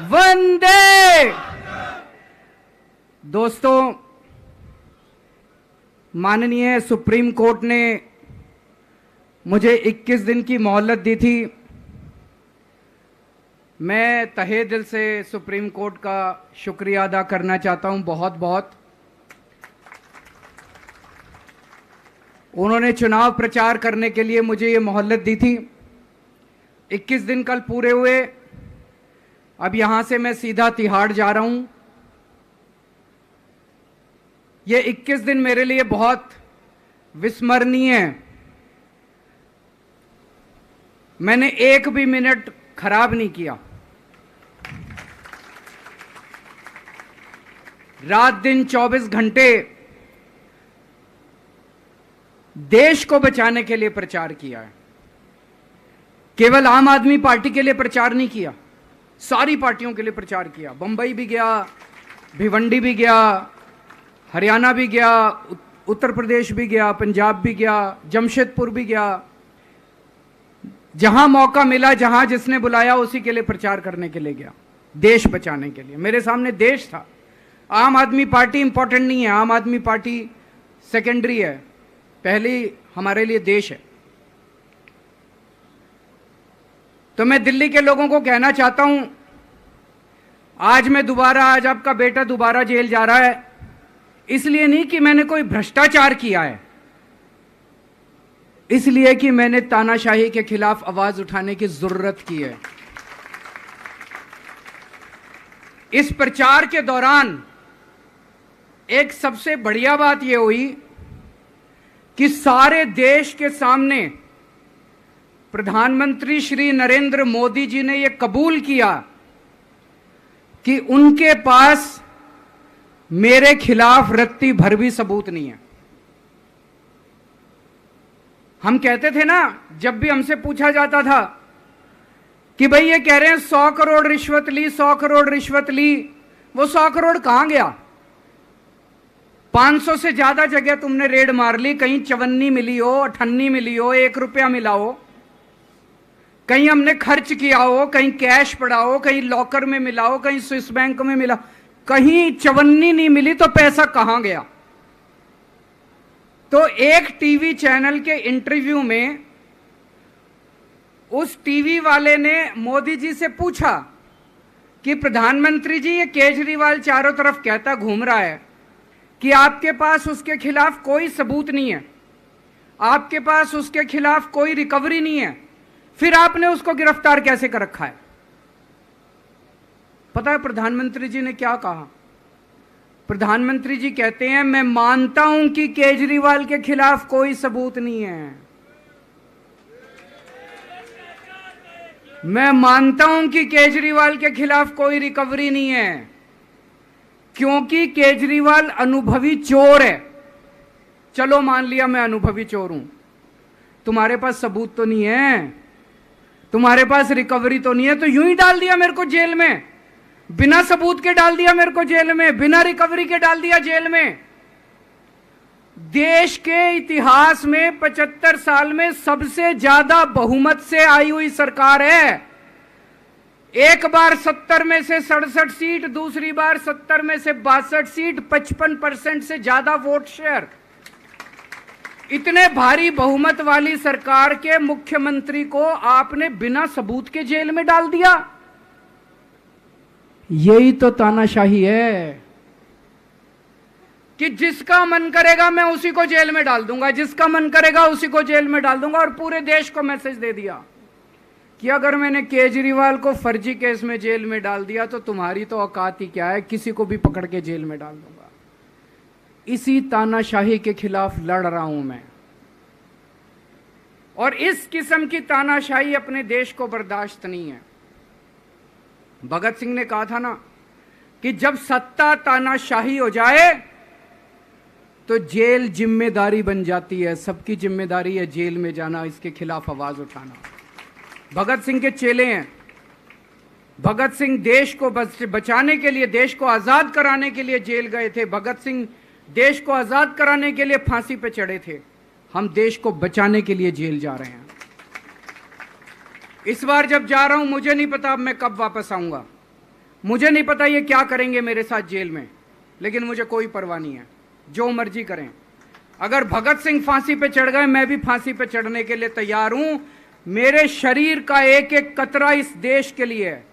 वंदे। दोस्तों, माननीय supreme court ने मुझे 21 दिन की मोहलत दी थी। मैं तहे दिल से सुप्रीम कोर्ट का शुक्रिया अदा करना चाहता हूं, बहुत बहुत। उन्होंने चुनाव प्रचार करने के लिए मुझे ये मोहलत दी थी। 21 दिन कल पूरे हुए। अब यहां से मैं सीधा तिहाड़ जा रहा हूं। ये 21 दिन मेरे लिए बहुत विस्मरणीय है। मैंने एक भी मिनट खराब नहीं किया। रात दिन 24 घंटे देश को बचाने के लिए प्रचार किया है। केवल आम आदमी पार्टी के लिए प्रचार नहीं किया, सारी पार्टियों के लिए प्रचार किया। बंबई भी गया, भिवंडी भी गया, हरियाणा भी गया, उत्तर प्रदेश भी गया, पंजाब भी गया, जमशेदपुर भी गया। जहां मौका मिला, जहां जिसने बुलाया, उसी के लिए प्रचार करने के लिए गया, देश बचाने के लिए। मेरे सामने देश था। आम आदमी पार्टी इंपॉर्टेंट नहीं है, आम आदमी पार्टी सेकेंडरी है, पहली हमारे लिए देश है। तो मैं दिल्ली के लोगों को कहना चाहता हूं, आज आपका बेटा दोबारा जेल जा रहा है, इसलिए नहीं कि मैंने कोई भ्रष्टाचार किया है, इसलिए कि मैंने तानाशाही के खिलाफ आवाज उठाने की जरूरत की है। इस प्रचार के दौरान एक सबसे बढ़िया बात यह हुई कि सारे देश के सामने प्रधानमंत्री श्री नरेंद्र मोदी जी ने यह कबूल किया कि उनके पास मेरे खिलाफ रत्ती भर भी सबूत नहीं है। हम कहते थे ना, जब भी हमसे पूछा जाता था कि भाई ये कह रहे हैं 100 करोड़ रिश्वत ली, 100 करोड़ रिश्वत ली, वो 100 करोड़ कहां गया? 500 से ज्यादा जगह तुमने रेड मार ली, कहीं चवन्नी मिली हो, अठन्नी मिली हो, 1 रुपया मिला हो, कहीं हमने खर्च किया हो, कहीं कैश पड़ा हो, कहीं लॉकर में मिला हो, कहीं स्विस बैंक में मिला, कहीं चवन्नी नहीं मिली, तो पैसा कहां गया? तो एक टीवी चैनल के इंटरव्यू में उस टीवी वाले ने मोदी जी से पूछा कि प्रधानमंत्री जी, ये केजरीवाल चारों तरफ कहता घूम रहा है कि आपके पास उसके खिलाफ कोई सबूत नहीं है, आपके पास उसके खिलाफ कोई रिकवरी नहीं है, फिर आपने उसको गिरफ्तार कैसे कर रखा है? पता है प्रधानमंत्री जी ने क्या कहा? प्रधानमंत्री जी कहते हैं, मैं मानता हूं कि केजरीवाल के खिलाफ कोई सबूत नहीं है, मैं मानता हूं कि केजरीवाल के खिलाफ कोई रिकवरी नहीं है, क्योंकि केजरीवाल अनुभवी चोर है। चलो मान लिया मैं अनुभवी चोर हूं, तुम्हारे पास सबूत तो नहीं है, तुम्हारे पास रिकवरी तो नहीं है, तो यूं ही डाल दिया मेरे को जेल में, बिना सबूत के डाल दिया मेरे को जेल में, बिना रिकवरी के डाल दिया जेल में। देश के इतिहास में 75 साल में सबसे ज्यादा बहुमत से आई हुई सरकार है। एक बार 70 में से 67 सीट, दूसरी बार 70 में से 62 सीट, 55% से ज्यादा वोट शेयर। इतने भारी बहुमत वाली सरकार के मुख्यमंत्री को आपने बिना सबूत के जेल में डाल दिया। यही तो तानाशाही है कि जिसका मन करेगा मैं उसी को जेल में डाल दूंगा, जिसका मन करेगा उसी को जेल में डाल दूंगा। और पूरे देश को मैसेज दे दिया कि अगर मैंने केजरीवाल को फर्जी केस में जेल में डाल दिया तो तुम्हारी तो औकात ही क्या है, किसी को भी पकड़ के जेल में डाल दूंगा। इसी तानाशाही के खिलाफ लड़ रहा हूं मैं, और इस किस्म की तानाशाही अपने देश को बर्दाश्त नहीं है। भगत सिंह ने कहा था ना कि जब सत्ता तानाशाही हो जाए तो जेल जिम्मेदारी बन जाती है, सबकी जिम्मेदारी है जेल में जाना, इसके खिलाफ आवाज उठाना। भगत सिंह के चेले हैं। भगत सिंह देश को बचाने के लिए, देश को आजाद कराने के लिए जेल गए थे। भगत सिंह देश को आजाद कराने के लिए फांसी पे चढ़े थे। हम देश को बचाने के लिए जेल जा रहे हैं। इस बार जब जा रहा हूं, मुझे नहीं पता अब मैं कब वापस आऊंगा। मुझे नहीं पता ये क्या करेंगे मेरे साथ जेल में, लेकिन मुझे कोई परवाह नहीं है, जो मर्जी करें। अगर भगत सिंह फांसी पे चढ़ गए, मैं भी फांसी पे चढ़ने के लिए तैयार हूं। मेरे शरीर का एक एक कतरा इस देश के लिए है,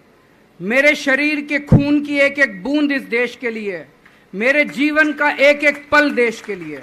मेरे शरीर के खून की एक एक बूंद इस देश के लिए, मेरे जीवन का एक एक पल देश के लिए।